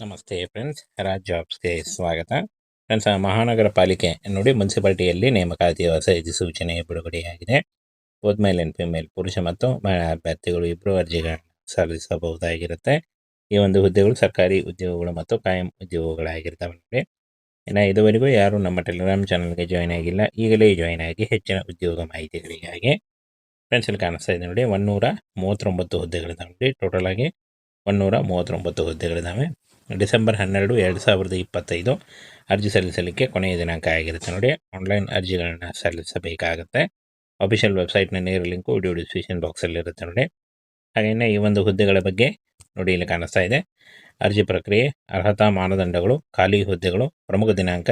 ನಮಸ್ತೆ ಫ್ರೆಂಡ್ಸ್, ರಾಜ್ ಜಾಬ್ಸ್ಗೆ ಸ್ವಾಗತ. ಫ್ರೆಂಡ್ಸ್, ಮಹಾನಗರ ಪಾಲಿಕೆ ನೋಡಿ ಮುನ್ಸಿಪಾಲಿಟಿಯಲ್ಲಿ ನೇಮಕಾತಿ ಹೊಸ ಅಧಿಸೂಚನೆ ಬಿಡುಗಡೆಯಾಗಿದೆ. ಬೋತ್ ಮೇಲ್ ಆ್ಯಂಡ್ ಫಿಮೇಲ್, ಪುರುಷ ಮತ್ತು ಮಹಿಳಾ ಅಭ್ಯರ್ಥಿಗಳು ಇಬ್ಬರು ಅರ್ಜಿಗಳನ್ನು ಸಲ್ಲಿಸಬಹುದಾಗಿರುತ್ತೆ. ಈ ಒಂದು ಹುದ್ದೆಗಳು ಸರ್ಕಾರಿ ಉದ್ಯೋಗಗಳು ಮತ್ತು ಕಾಯಂ ಉದ್ಯೋಗಗಳಾಗಿರ್ತವೆ ನೋಡಿ. ಇನ್ನು ಇದುವರೆಗೂ ಯಾರು ನಮ್ಮ ಟೆಲಿಗ್ರಾಮ್ ಚಾನಲ್ಗೆ ಜಾಯ್ನ್ ಆಗಿಲ್ಲ, ಈಗಲೇ ಜಾಯ್ನ್ ಆಗಿ ಹೆಚ್ಚಿನ ಉದ್ಯೋಗ ಮಾಹಿತಿಗಳಿಗಾಗಿ. ಫ್ರೆಂಡ್ಸ್, ಇಲ್ಲಿ ಕಾಣಿಸ್ತಾ ಇದೆ ನೋಡಿ, 139 ಹುದ್ದೆಗಳಿದ್ದಾವೆ ನೋಡಿ. ಟೋಟಲ್ ಆಗಿ 139 ಹುದ್ದೆಗಳಿದ್ದಾವೆ. ಡಿಸೆಂಬರ್ 12, 2025 ಅರ್ಜಿ ಸಲ್ಲಿಸಲಿಕ್ಕೆ ಕೊನೆಯ ದಿನಾಂಕ ಆಗಿರುತ್ತೆ ನೋಡಿ. ಆನ್ಲೈನ್ ಅರ್ಜಿಗಳನ್ನ ಸಲ್ಲಿಸಬೇಕಾಗುತ್ತೆ. ಅಫಿಷಿಯಲ್ ವೆಬ್ಸೈಟ್ನ ನೇರ ಲಿಂಕು ವಿಡಿಯೋ ಡಿಸ್ಕ್ರಿಪ್ಷನ್ ಬಾಕ್ಸಲ್ಲಿರುತ್ತೆ ನೋಡಿ. ಹಾಗೆಯೇ ಈ ಒಂದು ಹುದ್ದೆಗಳ ಬಗ್ಗೆ ನೋಡಿ, ಇಲ್ಲಿ ಕಾಣಿಸ್ತಾ ಇದೆ. ಅರ್ಜಿ ಪ್ರಕ್ರಿಯೆ, ಅರ್ಹತಾ ಮಾನದಂಡಗಳು, ಖಾಲಿ ಹುದ್ದೆಗಳು, ಪ್ರಮುಖ ದಿನಾಂಕ,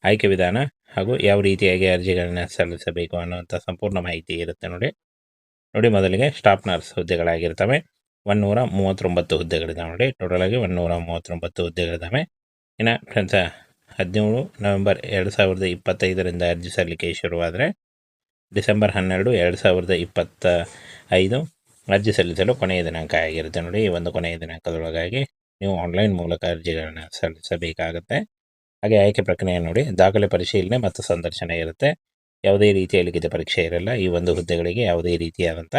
ಆಯ್ಕೆ ವಿಧಾನ ಹಾಗೂ ಯಾವ ರೀತಿಯಾಗಿ ಅರ್ಜಿಗಳನ್ನ ಸಲ್ಲಿಸಬೇಕು ಅನ್ನುವಂಥ ಸಂಪೂರ್ಣ ಮಾಹಿತಿ ಇರುತ್ತೆ ನೋಡಿ. ಮೊದಲಿಗೆ ಸ್ಟಾಫ್ ನರ್ಸ್ ಹುದ್ದೆಗಳಾಗಿರ್ತವೆ. 139 ಹುದ್ದೆಗಳಿದ್ದಾವೆ ನೋಡಿ. ಟೋಟಲ್ ಆಗಿ 139 ಹುದ್ದೆಗಳಿದ್ದಾವೆ. ಇನ್ನು ಫ್ರೆಂಡ್ಸ್, 17 ನವೆಂಬರ್ 2025 ಅರ್ಜಿ ಸಲ್ಲಿಕೆ ಶುರುವಾದರೆ ಡಿಸೆಂಬರ್ 12, 2025 ಅರ್ಜಿ ಸಲ್ಲಿಸಲು ಕೊನೆಯ ದಿನಾಂಕ ಆಗಿರುತ್ತೆ ನೋಡಿ. ಈ ಒಂದು ಕೊನೆಯ ದಿನಾಂಕದೊಳಗಾಗಿ ನೀವು ಆನ್ಲೈನ್ ಮೂಲಕ ಅರ್ಜಿಗಳನ್ನು ಸಲ್ಲಿಸಬೇಕಾಗುತ್ತೆ. ಹಾಗೆ ಆಯ್ಕೆ ಪ್ರಕ್ರಿಯೆ ನೋಡಿ, ದಾಖಲೆ ಪರಿಶೀಲನೆ ಮತ್ತು ಸಂದರ್ಶನ ಇರುತ್ತೆ. ಯಾವುದೇ ರೀತಿಯ ಲಿಖಿತ ಪರೀಕ್ಷೆ ಇರಲ್ಲ. ಈ ಒಂದು ಹುದ್ದೆಗಳಿಗೆ ಯಾವುದೇ ರೀತಿಯಾದಂಥ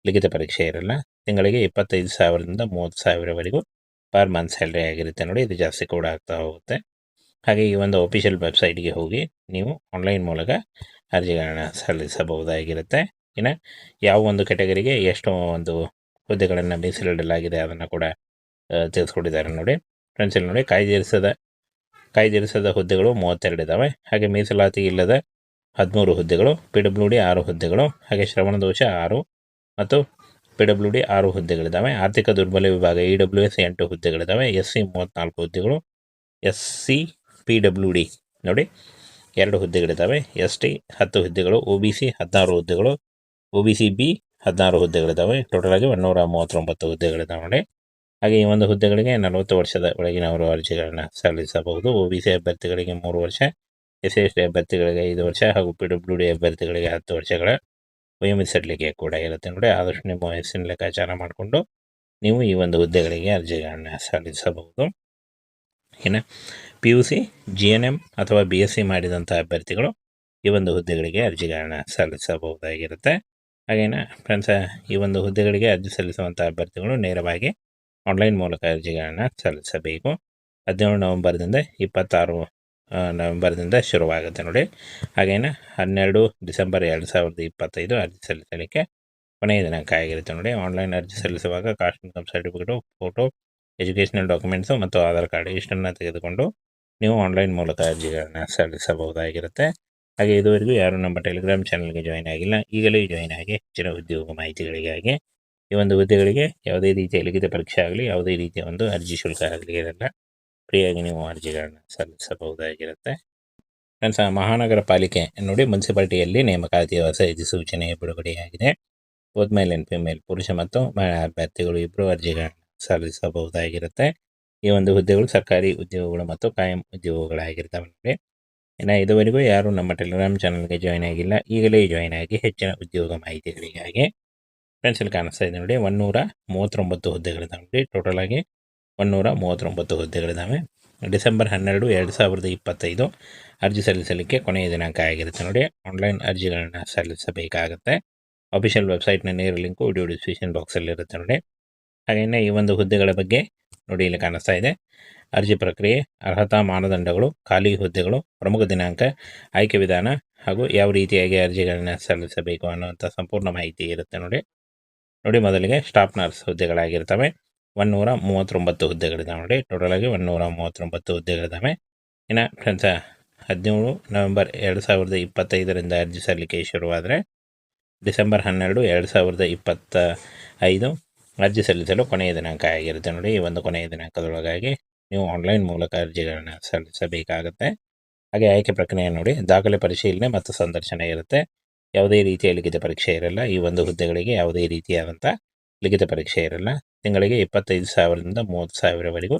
ಲಿಖಿತ ಪರೀಕ್ಷೆ ಇರಲ್ಲ. ತಿಂಗಳಿಗೆ 25,000ದಿಂದ 30,000ವರೆಗೂ ಪರ್ ಮಂತ್ ಸ್ಯಾಲ್ರಿ ಆಗಿರುತ್ತೆ ನೋಡಿ. ಇದು ಜಾಸ್ತಿ ಕೂಡ ಆಗ್ತಾ ಹೋಗುತ್ತೆ. ಹಾಗೆ ಈ ಒಂದು ಅಫಿಷಿಯಲ್ ವೆಬ್ಸೈಟ್ಗೆ ಹೋಗಿ ನೀವು ಆನ್ಲೈನ್ ಮೂಲಕ ಅರ್ಜಿಗಳನ್ನು ಸಲ್ಲಿಸಬಹುದಾಗಿರುತ್ತೆ. ಇನ್ನು ಯಾವ ಒಂದು ಕೆಟಗರಿಗೆ ಎಷ್ಟು ಒಂದು ಹುದ್ದೆಗಳನ್ನು ಮೀಸಲಿಡಲಾಗಿದೆ ಅದನ್ನು ಕೂಡ ತಿಳಿಸ್ಕೊಟ್ಟಿದ್ದಾರೆ ನೋಡಿ. ಫ್ರೆಂಡ್ಸ್, ಇಲ್ಲಿ ನೋಡಿ, ಕಾಯ್ದಿರಿಸದ ಹುದ್ದೆಗಳು 32 ಇದ್ದಾವೆ. ಹಾಗೆ ಮೀಸಲಾತಿ ಇಲ್ಲದ 13 ಹುದ್ದೆಗಳು, PWD 6 ಹುದ್ದೆಗಳು, ಹಾಗೆ ಶ್ರವಣ ದೋಷ 6 ಮತ್ತು PWD 6 ಹುದ್ದೆಗಳಿದ್ದಾವೆ. ಆರ್ಥಿಕ ದುರ್ಬಲ ವಿಭಾಗ EWS 8 ಹುದ್ದೆಗಳಿದ್ದಾವೆ. SC 34 ಹುದ್ದೆಗಳು, SC PWD ನೋಡಿ 2 ಹುದ್ದೆಗಳಿದ್ದಾವೆ. ST 10 ಹುದ್ದೆಗಳು, OBC 16 ಹುದ್ದೆಗಳು, OBC B 16 ಹುದ್ದೆಗಳಿದ್ದಾವೆ. ಟೋಟಲ್ ಆಗಿ 139 ಹುದ್ದೆಗಳಿದ್ದಾವೆ ನೋಡಿ. ಹಾಗೆ ಈ ಒಂದು ಹುದ್ದೆಗಳಿಗೆ 40 ವರ್ಷದ ಒಳಗಿನವರು ಅರ್ಜಿಗಳನ್ನು ಸಲ್ಲಿಸಬಹುದು. OBC ಅಭ್ಯರ್ಥಿಗಳಿಗೆ 3 ವರ್ಷ, SC ಅಭ್ಯರ್ಥಿಗಳಿಗೆ 5 ವರ್ಷ ಹಾಗೂ PWD ಅಭ್ಯರ್ಥಿಗಳಿಗೆ 10 ವರ್ಷಗಳ ವಯೋಮಿತಿಸಲಿಕ್ಕೆ ಕೂಡ ಇರುತ್ತೆ ನೋಡಿ. ಆದಷ್ಟು ನಿಮ್ಮ ವಯಸ್ಸಿನ ಲೆಕ್ಕಾಚಾರ ಮಾಡಿಕೊಂಡು ನೀವು ಈ ಒಂದು ಹುದ್ದೆಗಳಿಗೆ ಅರ್ಜಿಗಳನ್ನು ಸಲ್ಲಿಸಬಹುದು. ಇನ್ನು PUC, GNM ಅಥವಾ BSc ಮಾಡಿದಂಥ ಅಭ್ಯರ್ಥಿಗಳು ಈ ಒಂದು ಹುದ್ದೆಗಳಿಗೆ ಅರ್ಜಿಗಳನ್ನು ಸಲ್ಲಿಸಬಹುದಾಗಿರುತ್ತೆ. ಹಾಗೇನ ಫ್ರೆಂಡ್ಸ್, ಈ ಒಂದು ಹುದ್ದೆಗಳಿಗೆ ಅರ್ಜಿ ಸಲ್ಲಿಸುವಂಥ ಅಭ್ಯರ್ಥಿಗಳು ನೇರವಾಗಿ ಆನ್ಲೈನ್ ಮೂಲಕ ಅರ್ಜಿಗಳನ್ನು ಸಲ್ಲಿಸಬೇಕು. 17 ನವೆಂಬರ್ದಿಂದ 26 ನವೆಂಬರ್ದಿಂದ ಶುರುವಾಗುತ್ತೆ ನೋಡಿ. ಹಾಗೇನ 12 ಡಿಸೆಂಬರ್ 2025 ಅರ್ಜಿ ಸಲ್ಲಿಸಲಿಕ್ಕೆ ಕೊನೆಯ ದಿನಾಂಕ ಆಗಿರುತ್ತೆ ನೋಡಿ. ಆನ್ಲೈನ್ ಅರ್ಜಿ ಸಲ್ಲಿಸುವಾಗ caste income certificate, photo, educational documents ಮತ್ತು ಆಧಾರ್ ಕಾರ್ಡ್ ಇಷ್ಟನ್ನು ತೆಗೆದುಕೊಂಡು ನೀವು ಆನ್ಲೈನ್ ಮೂಲಕ ಅರ್ಜಿಗಳನ್ನು ಸಲ್ಲಿಸಬಹುದಾಗಿರುತ್ತೆ. ಹಾಗೆ ಇದುವರೆಗೂ ಯಾರು ನಮ್ಮ ಟೆಲಿಗ್ರಾಮ್ ಚಾನಲ್ಗೆ ಜಾಯ್ನ್ ಆಗಿಲ್ಲ, ಈಗಲೇ ಜಾಯ್ನ್ ಆಗಿ ಹೆಚ್ಚಿನ ಉದ್ಯೋಗ ಮಾಹಿತಿಗಳಿಗಾಗಿ. ಈ ಒಂದು ಹುದ್ದೆಗಳಿಗೆ ಯಾವುದೇ ರೀತಿಯ ಲಿಖಿತ ಪರೀಕ್ಷೆ ಆಗಲಿ, ಯಾವುದೇ ರೀತಿಯ ಒಂದು ಅರ್ಜಿ ಶುಲ್ಕ ಆಗಲಿ ಇರಲ್ಲ. ಫ್ರೀಯಾಗಿ ನೀವು ಅರ್ಜಿಗಳನ್ನು ಸಲ್ಲಿಸಬಹುದಾಗಿರುತ್ತೆ. ಫ್ರೆಂಡ್ಸ್, ಮಹಾನಗರ ಪಾಲಿಕೆ ನೋಡಿ ಮುನ್ಸಿಪಾಲಿಟಿಯಲ್ಲಿ ನೇಮಕಾತಿ ಹೊಸ ಅಧಿಸೂಚನೆ ಬಿಡುಗಡೆಯಾಗಿದೆ. ಬೋತ್ ಮೇಲ್ ಆ್ಯಂಡ್ ಫಿಮೇಲ್, ಪುರುಷ ಮತ್ತು ಮಹಿಳಾ ಅಭ್ಯರ್ಥಿಗಳು ಇಬ್ಬರು ಅರ್ಜಿಗಳನ್ನು ಸಲ್ಲಿಸಬಹುದಾಗಿರುತ್ತೆ. ಈ ಒಂದು ಹುದ್ದೆಗಳು ಸರ್ಕಾರಿ ಉದ್ಯೋಗಗಳು ಮತ್ತು ಕಾಯಂ ಉದ್ಯೋಗಗಳಾಗಿರ್ತವೆ ನೋಡಿ. ಇನ್ನು ಇದುವರೆಗೂ ಯಾರು ನಮ್ಮ ಟೆಲಿಗ್ರಾಮ್ ಚಾನಲ್ಗೆ ಜಾಯ್ನ್ ಆಗಿಲ್ಲ, ಈಗಲೇ ಜಾಯ್ನ್ ಆಗಿ ಹೆಚ್ಚಿನ ಉದ್ಯೋಗ ಮಾಹಿತಿಗಳಿಗಾಗಿ. ಫ್ರೆಂಡ್ಸ್, ಇಲ್ಲಿ ಕಾಣಿಸ್ತಾ ಇದೆ ನೋಡಿ, 139 ಹುದ್ದೆಗಳಿದ್ದಾವೆ ನೋಡಿ. ಟೋಟಲ್ ಆಗಿ 139 ಹುದ್ದೆಗಳಿದ್ದಾವೆ. ಡಿಸೆಂಬರ್ 12, 2025 ಅರ್ಜಿ ಸಲ್ಲಿಸಲಿಕ್ಕೆ ಕೊನೆಯ ದಿನಾಂಕ ಆಗಿರುತ್ತೆ ನೋಡಿ. ಆನ್ಲೈನ್ ಅರ್ಜಿಗಳನ್ನು ಸಲ್ಲಿಸಬೇಕಾಗುತ್ತೆ. ಅಫಿಷಿಯಲ್ ವೆಬ್ಸೈಟ್ನ ನೇರ ಲಿಂಕು ವಿಡಿಯೋ ಡಿಸ್ಕ್ರಿಪ್ಷನ್ ಬಾಕ್ಸಲ್ಲಿರುತ್ತೆ ನೋಡಿ. ಹಾಗೆಯೇ ಈ ಒಂದು ಹುದ್ದೆಗಳ ಬಗ್ಗೆ ನೋಡಿ, ಇಲ್ಲಿ ಕಾಣಿಸ್ತಾ ಇದೆ. ಅರ್ಜಿ ಪ್ರಕ್ರಿಯೆ, ಅರ್ಹತಾ ಮಾನದಂಡಗಳು, ಖಾಲಿ ಹುದ್ದೆಗಳು, ಪ್ರಮುಖ ದಿನಾಂಕ, ಆಯ್ಕೆ ವಿಧಾನ ಹಾಗೂ ಯಾವ ರೀತಿಯಾಗಿ ಅರ್ಜಿಗಳನ್ನು ಸಲ್ಲಿಸಬೇಕು ಅನ್ನುವಂಥ ಸಂಪೂರ್ಣ ಮಾಹಿತಿ ಇರುತ್ತೆ ನೋಡಿ. ಮೊದಲಿಗೆ ಸ್ಟಾಫ್ ನರ್ಸ್ ಹುದ್ದೆಗಳಾಗಿರ್ತವೆ. 139 ಹುದ್ದೆಗಳಿದ್ದಾವೆ ನೋಡಿ. ಟೋಟಲ್ ಆಗಿ 139 ಹುದ್ದೆಗಳಿದ್ದಾವೆ. ಇನ್ನು ಫ್ರೆಂಡ್ಸ್, 17 ನವೆಂಬರ್ 2025 ಅರ್ಜಿ ಸಲ್ಲಿಕೆ ಶುರುವಾದರೆ ಡಿಸೆಂಬರ್ 12, 2025 ಅರ್ಜಿ ಸಲ್ಲಿಸಲು ಕೊನೆಯ ದಿನಾಂಕ ಆಗಿರುತ್ತೆ ನೋಡಿ. ಈ ಒಂದು ಕೊನೆಯ ದಿನಾಂಕದೊಳಗಾಗಿ ನೀವು ಆನ್ಲೈನ್ ಮೂಲಕ ಅರ್ಜಿಗಳನ್ನು ಸಲ್ಲಿಸಬೇಕಾಗುತ್ತೆ. ಹಾಗೆ ಆಯ್ಕೆ ಪ್ರಕ್ರಿಯೆ ನೋಡಿ, ದಾಖಲೆ ಪರಿಶೀಲನೆ ಮತ್ತು ಸಂದರ್ಶನ ಇರುತ್ತೆ. ಯಾವುದೇ ರೀತಿಯ ಲಿಖಿತ ಪರೀಕ್ಷೆ ಇರಲ್ಲ. ಈ ಒಂದು ಹುದ್ದೆಗಳಿಗೆ ಯಾವುದೇ ರೀತಿಯಾದಂಥ ಲಿಖಿತ ಪರೀಕ್ಷೆ ಇರಲ್ಲ. ತಿಂಗಳಿಗೆ 25,000ದಿಂದ 30,000ವರೆಗೂ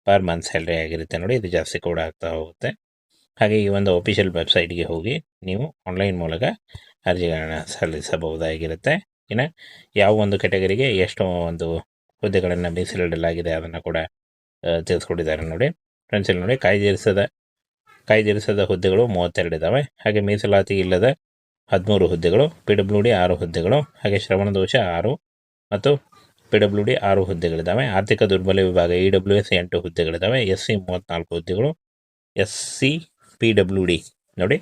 ಪರ್ ಮಂತ್ ಸ್ಯಾಲ್ರಿ ಆಗಿರುತ್ತೆ ನೋಡಿ. ಇದು ಜಾಸ್ತಿ ಕೂಡ ಆಗ್ತಾ ಹೋಗುತ್ತೆ. ಹಾಗೆ ಈ ಒಂದು ಅಫಿಷಿಯಲ್ ವೆಬ್ಸೈಟ್ಗೆ ಹೋಗಿ ನೀವು ಆನ್ಲೈನ್ ಮೂಲಕ ಅರ್ಜಿಗಳನ್ನು ಸಲ್ಲಿಸಬಹುದಾಗಿರುತ್ತೆ. ಇನ್ನು ಯಾವ ಒಂದು ಕೆಟಗರಿಗೆ ಎಷ್ಟು ಒಂದು ಹುದ್ದೆಗಳನ್ನು ಮೀಸಲಿಡಲಾಗಿದೆ ಅದನ್ನು ಕೂಡ ತಿಳಿಸ್ಕೊಟ್ಟಿದ್ದಾರೆ ನೋಡಿ ಫ್ರೆಂಡ್ಸ್. ಇಲ್ಲಿ ನೋಡಿ ಕಾಯ್ದಿರಿಸದ ಹುದ್ದೆಗಳು 32 ಇದ್ದಾವೆ. ಹಾಗೆ ಮೀಸಲಾತಿ ಇಲ್ಲದ 13 ಹುದ್ದೆಗಳು, PWD 6 ಹುದ್ದೆಗಳು, ಹಾಗೆ ಶ್ರವಣ ದೋಷ 6 ಮತ್ತು PWD 6 ಹುದ್ದೆಗಳಿದ್ದಾವೆ. ಆರ್ಥಿಕ ದುರ್ಬಲ ವಿಭಾಗ EWS 8 ಹುದ್ದೆಗಳಿದ್ದಾವೆ. SC 34 ಹುದ್ದೆಗಳು, SC PWD ನೋಡಿ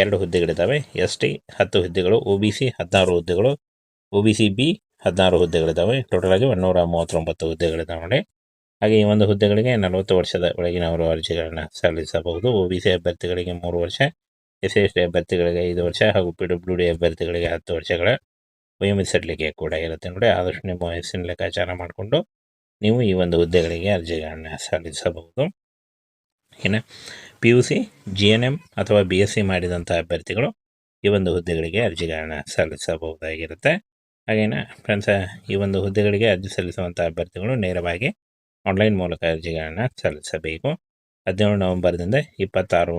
2 ಹುದ್ದೆಗಳಿದ್ದಾವೆ. ST 10 ಹುದ್ದೆಗಳು, OBC 16 ಹುದ್ದೆಗಳು, OBC B 16 ಹುದ್ದೆಗಳಿದ್ದಾವೆ. ಟೋಟಲ್ ಆಗಿ 139 ಹುದ್ದೆಗಳಿದ್ದಾವೆ ನೋಡಿ. ಹಾಗೆ ಈ ಒಂದು ಹುದ್ದೆಗಳಿಗೆ 40 ವರ್ಷದ ಒಳಗಿನವರು ಅರ್ಜಿಗಳನ್ನು ಸಲ್ಲಿಸಬಹುದು. OBC ಅಭ್ಯರ್ಥಿಗಳಿಗೆ 3 ವರ್ಷ, SC ಅಭ್ಯರ್ಥಿಗಳಿಗೆ 5 ವರ್ಷ ಹಾಗೂ PWD ಅಭ್ಯರ್ಥಿಗಳಿಗೆ 10 ವರ್ಷಗಳ ವಯೋಮಿತಿ ಕೂಡ ಇರುತ್ತೆ ನೋಡಿ. ಆದಷ್ಟು ನಿಮ್ಮ ವಯಸ್ಸಿನ ಲೆಕ್ಕಾಚಾರ ಮಾಡಿಕೊಂಡು ನೀವು ಈ ಒಂದು ಹುದ್ದೆಗಳಿಗೆ ಅರ್ಜಿಗಳನ್ನು ಸಲ್ಲಿಸಬಹುದು. ಇನ್ನು PUC, GNM ಅಥವಾ BSc ಮಾಡಿದಂಥ ಅಭ್ಯರ್ಥಿಗಳು ಈ ಒಂದು ಹುದ್ದೆಗಳಿಗೆ ಅರ್ಜಿಗಳನ್ನು ಸಲ್ಲಿಸಬಹುದಾಗಿರುತ್ತೆ. ಹಾಗೇನೆ ಫ್ರೆಂಡ್ಸ್, ಈ ಒಂದು ಹುದ್ದೆಗಳಿಗೆ ಅರ್ಜಿ ಸಲ್ಲಿಸುವಂಥ ಅಭ್ಯರ್ಥಿಗಳು ನೇರವಾಗಿ ಆನ್ಲೈನ್ ಮೂಲಕ ಅರ್ಜಿಗಳನ್ನು ಸಲ್ಲಿಸಬೇಕು. 17 ನವೆಂಬರ್ದಿಂದ 26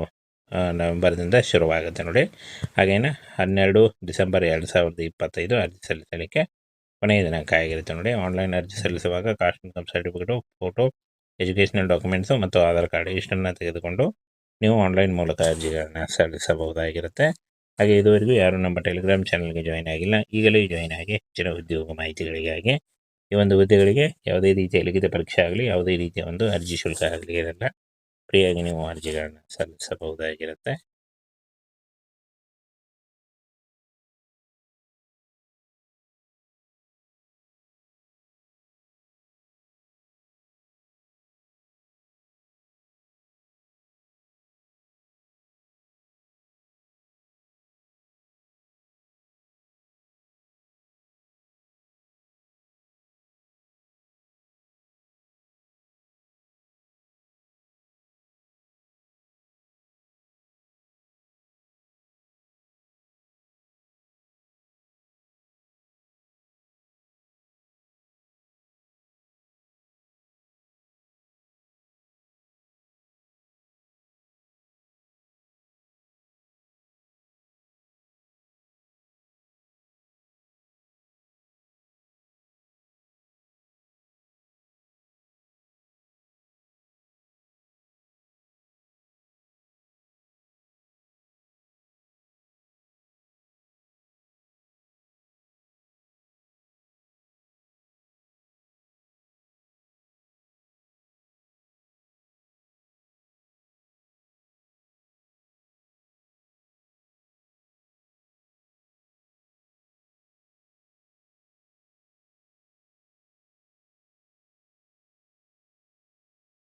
ನವೆಂಬರ್ದಿಂದ ಶುರುವಾಗುತ್ತೆ ನೋಡಿ. ಹಾಗೇನೆ 12 ಡಿಸೆಂಬರ್ 2025 ಅರ್ಜಿ ಸಲ್ಲಿಸಲಿಕ್ಕೆ ಕೊನೆಯ ದಿನಾಂಕ ಆಗಿರುತ್ತೆ ನೋಡಿ. ಆನ್ಲೈನ್ ಅರ್ಜಿ ಸಲ್ಲಿಸುವಾಗ caste income certificate, photo, educational documents ಮತ್ತು ಆಧಾರ್ ಕಾರ್ಡ್ ಇಷ್ಟನ್ನು ತೆಗೆದುಕೊಂಡು ನೀವು ಆನ್ಲೈನ್ ಮೂಲಕ ಅರ್ಜಿಗಳನ್ನು ಸಲ್ಲಿಸಬಹುದಾಗಿರುತ್ತೆ. ಹಾಗೆ ಇದುವರೆಗೂ ಯಾರು ನಮ್ಮ ಟೆಲಿಗ್ರಾಮ್ ಚಾನಲ್ಗೆ ಜಾಯ್ನ್ ಆಗಿಲ್ಲ, ಈಗಲೇ ಜಾಯ್ನ್ ಆಗಿ ಹೆಚ್ಚಿನ ಉದ್ಯೋಗ ಮಾಹಿತಿಗಳಿಗಾಗಿ. ಈ ಒಂದು ಹುದ್ದೆಗಳಿಗೆ ಯಾವುದೇ ರೀತಿಯ ಲಿಖಿತ ಪರೀಕ್ಷೆ ಆಗಲಿ, ಯಾವುದೇ ರೀತಿಯ ಒಂದು ಅರ್ಜಿ ಶುಲ್ಕ ಆಗಲಿ ಇರಲ್ಲ. ಫ್ರೀಯಾಗಿ ನೀವು ಅರ್ಜಿಗಳನ್ನು ಸಲ್ಲಿಸಬಹುದಾಗಿರುತ್ತೆ.